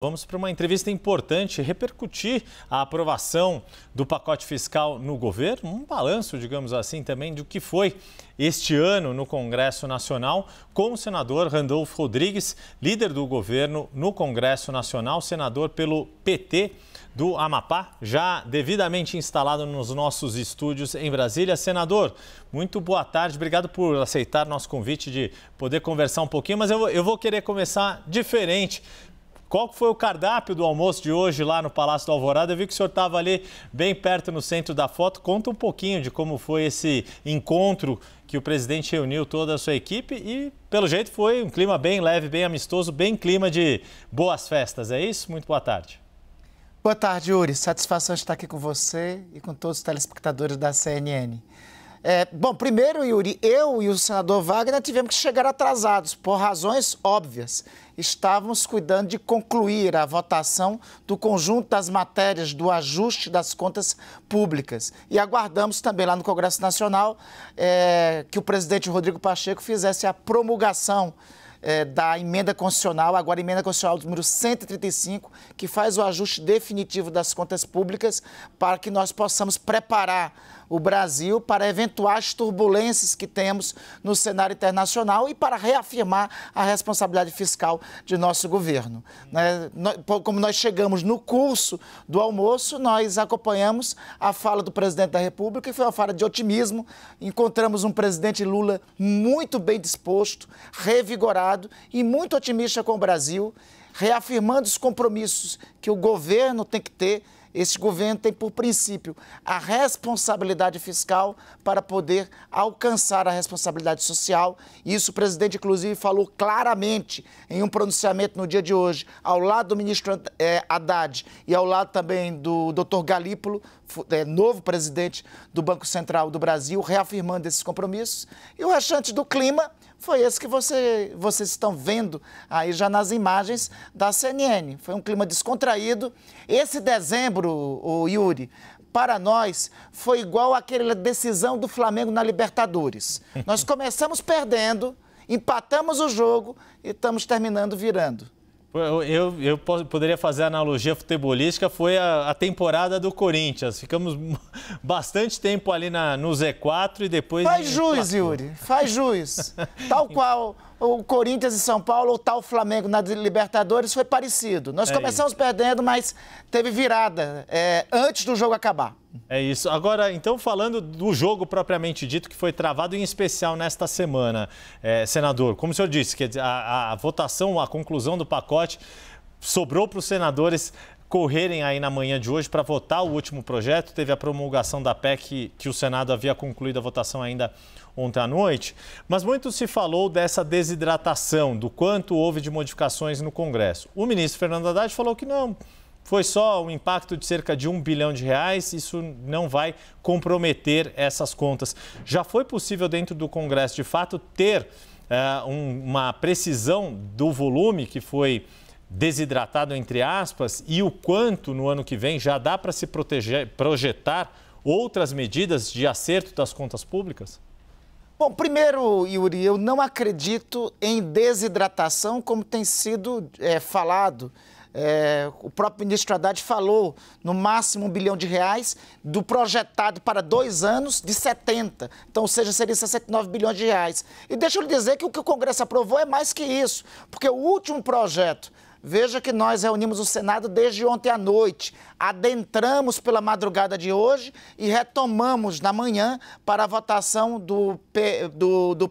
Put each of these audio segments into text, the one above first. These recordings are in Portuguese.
Vamos para uma entrevista importante, repercutir a aprovação do pacote fiscal no governo, um balanço, digamos assim, também do que foi este ano no Congresso Nacional, com o senador Randolfo Rodrigues, líder do governo no Congresso Nacional, senador pelo PT do Amapá, já devidamente instalado nos nossos estúdios em Brasília. Senador, muito boa tarde, obrigado por aceitar nosso convite de poder conversar um pouquinho, mas eu vou querer começar diferente. Qual foi o cardápio do almoço de hoje lá no Palácio do Alvorada? Eu vi que o senhor estava ali bem perto no centro da foto. Conta um pouquinho de como foi esse encontro que o presidente reuniu toda a sua equipe e, pelo jeito, foi um clima bem leve, bem amistoso, bem clima de boas festas. É isso? Muito boa tarde. Boa tarde, Yuri. Satisfação de estar aqui com você e com todos os telespectadores da CNN. Bom, primeiro, Yuri, eu e o senador Wagner tivemos que chegar atrasados, por razões óbvias. Estávamos cuidando de concluir a votação do conjunto das matérias do ajuste das contas públicas. E aguardamos também lá no Congresso Nacional que o presidente Rodrigo Pacheco fizesse a promulgação da emenda constitucional, agora emenda constitucional número 135, que faz o ajuste definitivo das contas públicas para que nós possamos preparar o Brasil para eventuais turbulências que temos no cenário internacional e para reafirmar a responsabilidade fiscal de nosso governo. Como nós chegamos no curso do almoço, nós acompanhamos a fala do presidente da República e foi uma fala de otimismo. Encontramos um presidente Lula muito bem disposto, revigorado e muito otimista com o Brasil, reafirmando os compromissos que o governo tem que ter. Esse governo tem por princípio a responsabilidade fiscal para poder alcançar a responsabilidade social. Isso o presidente, inclusive, falou claramente em um pronunciamento no dia de hoje, ao lado do ministro Haddad e ao lado também do Dr. Galípolo, novo presidente do Banco Central do Brasil, reafirmando esses compromissos. E o restante do clima foi esse que vocês estão vendo aí já nas imagens da CNN. Foi um clima descontraído. Esse dezembro, o Yuri, para nós, foi igual àquela decisão do Flamengo na Libertadores. Nós começamos perdendo, empatamos o jogo e estamos terminando virando. Eu poderia fazer a analogia futebolística, foi a temporada do Corinthians. Ficamos bastante tempo ali no Z4 e depois... Faz jus, Yuri, faz jus. Tal qual o Corinthians e São Paulo, ou tal Flamengo na Libertadores, foi parecido. Nós começamos perdendo, mas teve virada antes do jogo acabar. É isso. Agora, então, falando do jogo propriamente dito, que foi travado em especial nesta semana, senador, como o senhor disse, que a votação, a conclusão do pacote sobrou para os senadores correrem aí na manhã de hoje para votar o último projeto. Teve a promulgação da PEC que o Senado havia concluído a votação ainda ontem à noite, mas muito se falou dessa desidratação, do quanto houve de modificações no Congresso. O ministro Fernando Haddad falou que não, foi só um impacto de cerca de R$1 bilhão, isso não vai comprometer essas contas. Já foi possível dentro do Congresso, de fato, ter uma precisão do volume que foi desidratado, entre aspas, e o quanto no ano que vem já dá para se projetar outras medidas de acerto das contas públicas? Bom, primeiro, Yuri, eu não acredito em desidratação como tem sido falado. O próprio ministro Haddad falou no máximo R$1 bilhão do projetado para 2 anos de 70. Então, ou seja, seria 69 bilhões de reais. E deixa eu lhe dizer que o que o Congresso aprovou é mais que isso, porque o último projeto, veja que nós reunimos o Senado desde ontem à noite, adentramos pela madrugada de hoje e retomamos na manhã para a votação do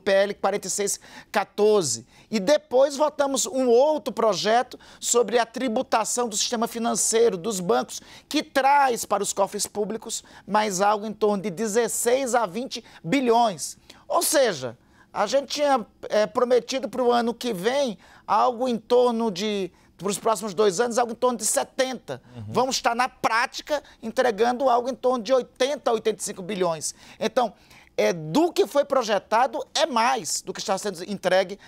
PL 4614. E depois votamos um outro projeto sobre a tributação do sistema financeiro, dos bancos, que traz para os cofres públicos mais algo em torno de 16 a 20 bilhões. Ou seja, a gente tinha prometido para o ano que vem algo em torno de, para os próximos 2 anos, algo em torno de 70. Vamos estar, na prática, entregando algo em torno de 80 a 85 bilhões. Então, do que foi projetado é mais do que está sendo entregue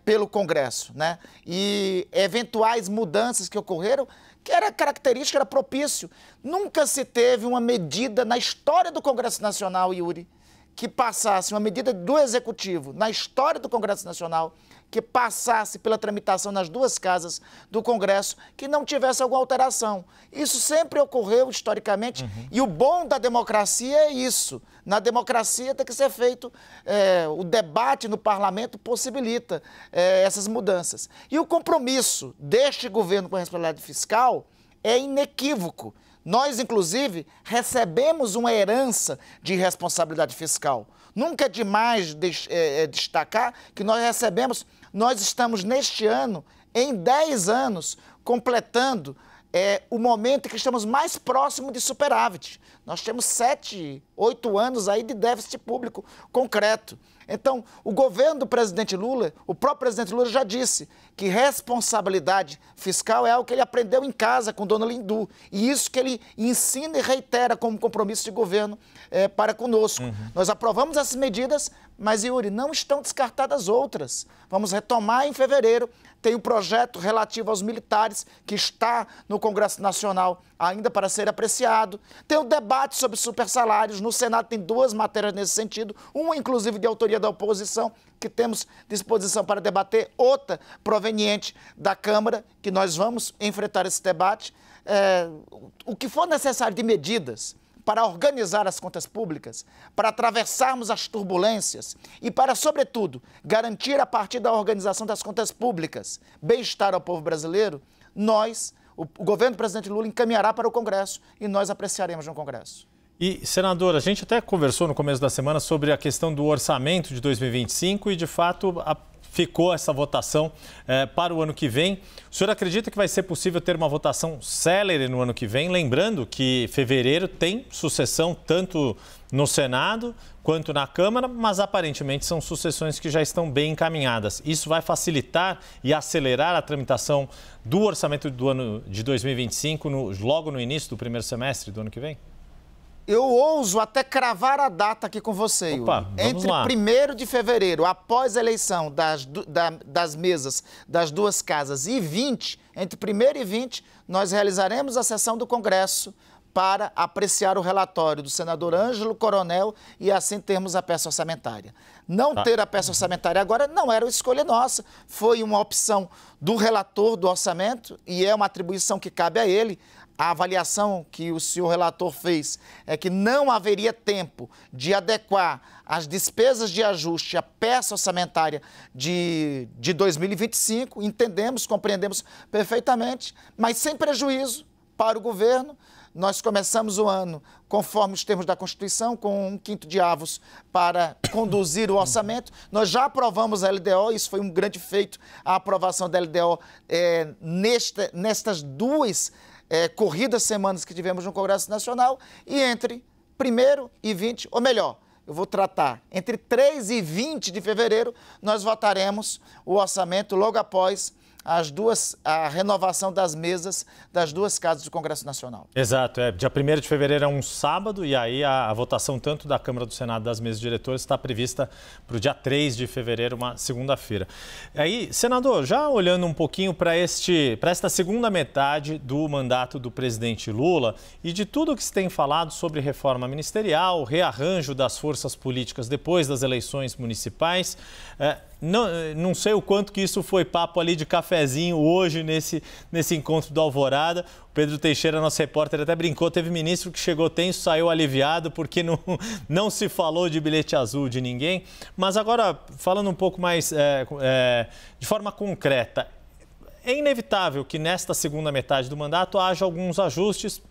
pelo Congresso, né? E eventuais mudanças que ocorreram, que era característica, era propício. Nunca se teve uma medida na história do Congresso Nacional, Yuri, que passasse uma medida do Executivo na história do Congresso Nacional que passasse pela tramitação nas duas casas do Congresso que não tivesse alguma alteração. Isso sempre ocorreu historicamente e o bom da democracia é isso. Na democracia tem que ser feito, o debate no parlamento possibilita essas mudanças. E o compromisso deste governo com a responsabilidade fiscal é inequívoco. Nós, inclusive, recebemos uma herança de responsabilidade fiscal. Nunca é demais destacar que nós estamos neste ano, em 10 anos, completando o momento em que estamos mais próximo de superávit. Nós temos 7, 8 anos aí de déficit público concreto. Então, o governo do presidente Lula, o próprio presidente Lula já disse que responsabilidade fiscal é algo que ele aprendeu em casa com Dona Lindu. E isso que ele ensina e reitera como compromisso de governo para conosco. Nós aprovamos essas medidas, mas, Yuri, não estão descartadas outras. Vamos retomar em fevereiro. Tem um projeto relativo aos militares que está no Congresso Nacional ainda para ser apreciado. Tem o debate sobre supersalários. No Senado tem 2 matérias nesse sentido, uma inclusive de autoria da oposição, que temos disposição para debater, outra proveniente da Câmara, que nós vamos enfrentar esse debate. O que for necessário de medidas para organizar as contas públicas, para atravessarmos as turbulências e para, sobretudo, garantir a partir da organização das contas públicas bem-estar ao povo brasileiro, o governo do presidente Lula encaminhará para o Congresso e nós apreciaremos no Congresso. E, senador, a gente até conversou no começo da semana sobre a questão do orçamento de 2025 e, de fato, ficou essa votação para o ano que vem. O senhor acredita que vai ser possível ter uma votação célere no ano que vem? Lembrando que fevereiro tem sucessão tanto no Senado quanto na Câmara, mas aparentemente são sucessões que já estão bem encaminhadas. Isso vai facilitar e acelerar a tramitação do orçamento do ano de 2025 logo no início do primeiro semestre do ano que vem? Eu ouso até cravar a data aqui com você, Yuri. Opa, vamos lá. Entre 1º de fevereiro, após a eleição das mesas das duas casas, e 20, entre 1º e 20, nós realizaremos a sessão do Congresso para apreciar o relatório do senador Ângelo Coronel e assim termos a peça orçamentária. Não ter a peça orçamentária agora não era uma escolha nossa, foi uma opção do relator do orçamento e é uma atribuição que cabe a ele. A avaliação que o senhor relator fez é que não haveria tempo de adequar as despesas de ajuste à peça orçamentária de 2025. Entendemos, compreendemos perfeitamente, mas sem prejuízo para o governo. Nós começamos o ano, conforme os termos da Constituição, com 1/5 de avos para conduzir o orçamento. Nós já aprovamos a LDO, isso foi um grande feito, a aprovação da LDO nestas duas corridas semanas que tivemos no Congresso Nacional, e entre 1º e 20, ou melhor, eu vou tratar, entre 3 e 20 de fevereiro, nós votaremos o orçamento logo após a renovação das mesas das duas casas do Congresso Nacional. Exato, dia 1º de fevereiro é um sábado e aí a votação tanto da Câmara do Senado das mesas diretores está prevista para o dia 3 de fevereiro, uma segunda-feira. Aí, senador, já olhando um pouquinho para esta segunda metade do mandato do presidente Lula e de tudo que se tem falado sobre reforma ministerial, rearranjo das forças políticas depois das eleições municipais, não sei o quanto que isso foi papo ali de cafezinho hoje nesse encontro do Alvorada. O Pedro Teixeira, nosso repórter, até brincou, teve ministro que chegou tenso, saiu aliviado porque não se falou de bilhete azul de ninguém. Mas agora, falando um pouco mais de forma concreta, é inevitável que nesta segunda metade do mandato haja alguns ajustes,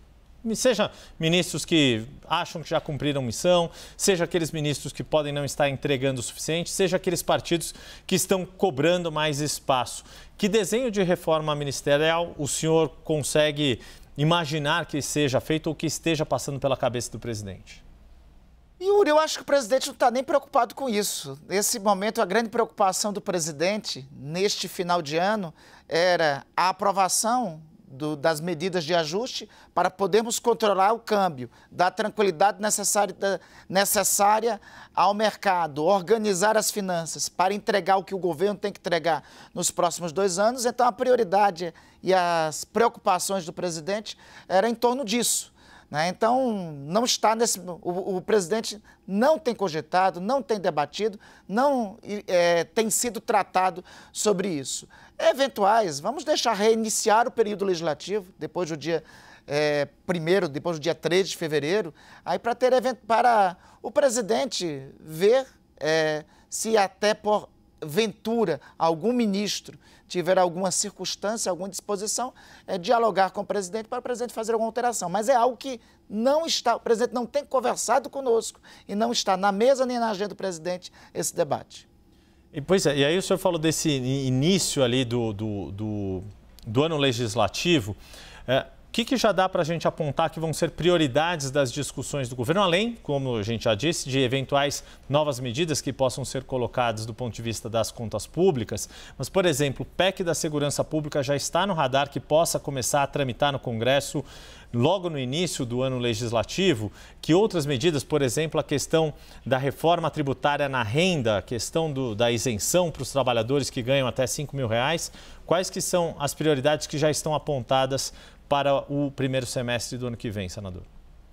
seja ministros que acham que já cumpriram missão, seja aqueles ministros que podem não estar entregando o suficiente, seja aqueles partidos que estão cobrando mais espaço. Que desenho de reforma ministerial o senhor consegue imaginar que seja feito ou que esteja passando pela cabeça do presidente? Yuri, eu acho que o presidente não está nem preocupado com isso. Nesse momento, a grande preocupação do presidente, neste final de ano, era a aprovação das medidas de ajuste para podermos controlar o câmbio, dar tranquilidade necessária ao mercado, organizar as finanças para entregar o que o governo tem que entregar nos próximos 2 anos. Então, a prioridade e as preocupações do presidente eram em torno disso. né? Então, não está o presidente não tem cogitado, não tem debatido, não tem sido tratado sobre isso. Eventuais, vamos deixar reiniciar o período legislativo, depois do dia 1º, depois do dia 3 de fevereiro, aí para o presidente ver se até por ventura algum ministro tiver alguma circunstância, alguma disposição, dialogar com o presidente para o presidente fazer alguma alteração. Mas é algo que não está, o presidente não tem conversado conosco e não está na mesa nem na agenda do presidente esse debate. Pois é, e aí o senhor falou desse início ali do ano legislativo. O que já dá para a gente apontar que vão ser prioridades das discussões do governo, além, como a gente já disse, de eventuais novas medidas que possam ser colocadas do ponto de vista das contas públicas? Mas, por exemplo, o PEC da Segurança Pública já está no radar, que possa começar a tramitar no Congresso logo no início do ano legislativo. Que outras medidas, por exemplo, a questão da reforma tributária na renda, a questão da isenção para os trabalhadores que ganham até R$5.000, quais que são as prioridades que já estão apontadas para o primeiro semestre do ano que vem, senador?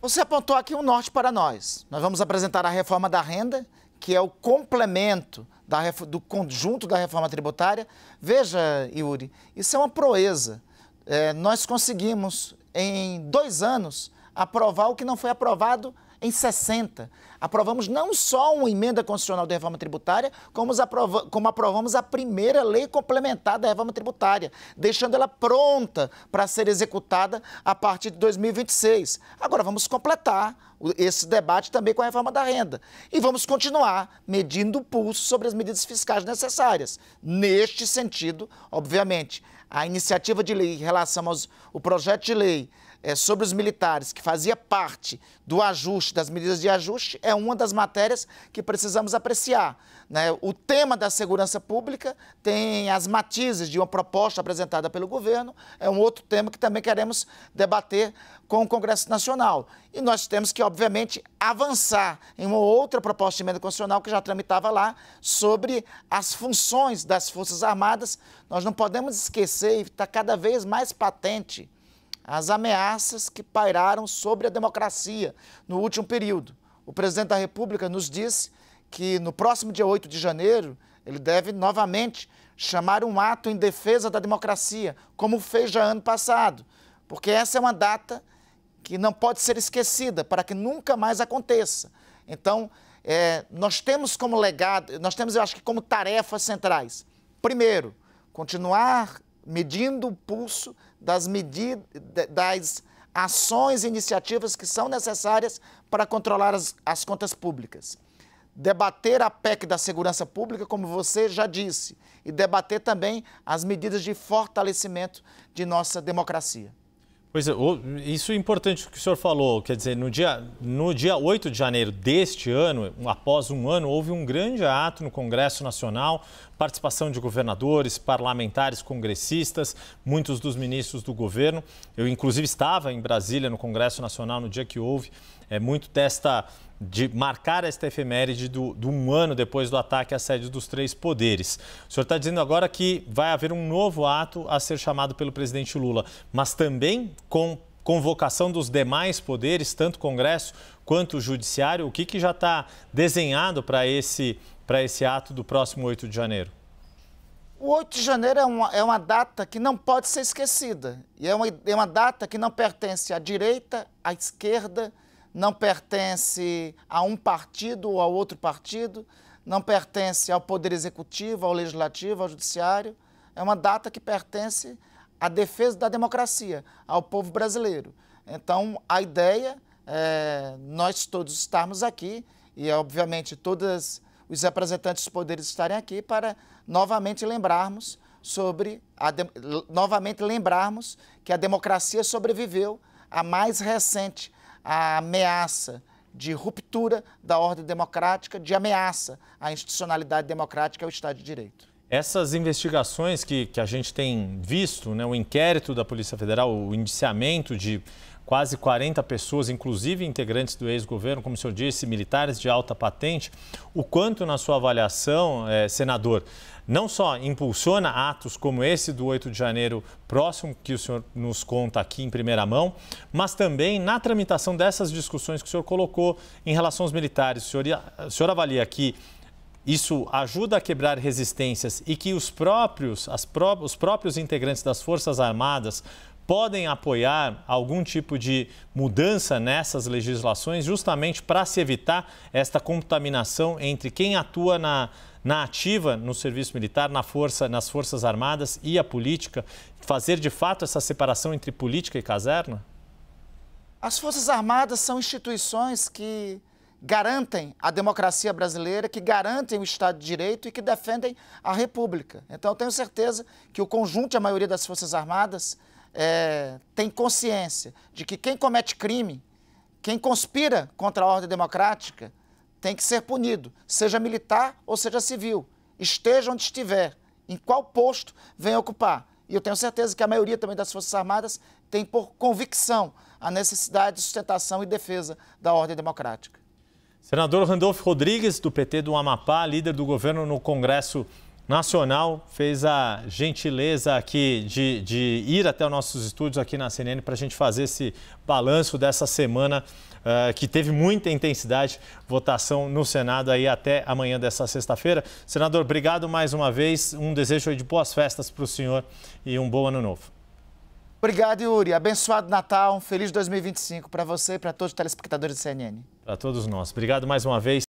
Você apontou aqui um norte para nós. Nós vamos apresentar a reforma da renda, que é o complemento do conjunto da reforma tributária. Veja, Yuri, isso é uma proeza. Nós conseguimos, em 2 anos, aprovar o que não foi aprovado em 60. Aprovamos não só uma emenda constitucional de reforma tributária, como aprovamos a primeira lei complementar da reforma tributária, deixando ela pronta para ser executada a partir de 2026. Agora vamos completar esse debate também com a reforma da renda. E vamos continuar medindo o pulso sobre as medidas fiscais necessárias. Neste sentido, obviamente, a iniciativa de lei em relação ao projeto de lei sobre os militares, que fazia parte do ajuste, das medidas de ajuste, é uma das matérias que precisamos apreciar, né? O tema da segurança pública tem as matizes de uma proposta apresentada pelo governo, é um outro tema que também queremos debater com o Congresso Nacional. E nós temos que, obviamente, avançar em uma outra proposta de emenda constitucional que já tramitava lá, sobre as funções das Forças Armadas. Nós não podemos esquecer, e está cada vez mais patente, as ameaças que pairaram sobre a democracia no último período. O presidente da República nos disse que no próximo dia 8 de janeiro ele deve novamente chamar um ato em defesa da democracia, como fez já ano passado, porque essa é uma data que não pode ser esquecida para que nunca mais aconteça. Então, nós temos como legado, nós temos, eu acho que como tarefas centrais, primeiro, continuar medindo o pulso das ações e iniciativas que são necessárias para controlar as contas públicas. Debater a PEC da Segurança Pública, como você já disse, e debater também as medidas de fortalecimento de nossa democracia. Pois é, isso é importante o que o senhor falou, quer dizer, no dia 8 de janeiro deste ano, após um ano, houve um grande ato no Congresso Nacional, participação de governadores, parlamentares, congressistas, muitos dos ministros do governo. Eu, inclusive, estava em Brasília, no Congresso Nacional, no dia que houve muito de marcar esta efeméride de um ano depois do ataque à sede dos 3 poderes. O senhor está dizendo agora que vai haver um novo ato a ser chamado pelo presidente Lula, mas também com convocação dos demais poderes, tanto o Congresso quanto o Judiciário. O que já está desenhado para esse ato do próximo 8 de janeiro? O 8 de janeiro é uma data que não pode ser esquecida. E é uma data que não pertence à direita, à esquerda, não pertence a um partido ou a outro partido, não pertence ao Poder Executivo, ao Legislativo, ao Judiciário. É uma data que pertence à defesa da democracia, ao povo brasileiro. Então, a ideia é nós todos estarmos aqui e, obviamente, todos os representantes dos poderes estarem aqui para novamente lembrarmos que a democracia sobreviveu à mais recente a ameaça de ruptura da ordem democrática, de ameaça à institucionalidade democrática e ao Estado de Direito. Essas investigações que a gente tem visto, né, o inquérito da Polícia Federal, o indiciamento de quase 40 pessoas, inclusive integrantes do ex-governo, como o senhor disse, militares de alta patente, o quanto, na sua avaliação, senador, não só impulsiona atos como esse do 8 de janeiro próximo, que o senhor nos conta aqui em primeira mão, mas também na tramitação dessas discussões que o senhor colocou em relação aos militares. O senhor avalia que isso ajuda a quebrar resistências e que os próprios integrantes das Forças Armadas podem apoiar algum tipo de mudança nessas legislações justamente para se evitar esta contaminação entre quem atua na ativa, no serviço militar, nas Forças Armadas e a política, fazer de fato essa separação entre política e caserna? As Forças Armadas são instituições que garantem a democracia brasileira, que garantem o Estado de Direito e que defendem a República. Então, eu tenho certeza que o conjunto, a maioria das Forças Armadas, tem consciência de que quem comete crime, quem conspira contra a ordem democrática, tem que ser punido, seja militar ou seja civil, esteja onde estiver, em qual posto venha ocupar. E eu tenho certeza que a maioria também das Forças Armadas tem por convicção a necessidade de sustentação e defesa da ordem democrática. Senador Randolfo Rodrigues, do PT do Amapá, líder do governo no Congresso Nacional, fez a gentileza aqui de ir até os nossos estúdios aqui na CNN para a gente fazer esse balanço dessa semana que teve muita intensidade, votação no Senado aí até amanhã dessa sexta-feira. Senador, obrigado mais uma vez, um desejo de boas festas para o senhor e um bom ano novo. Obrigado, Yuri. Abençoado Natal, um feliz 2025 para você e para todos os telespectadores da CNN. Para todos nós. Obrigado mais uma vez.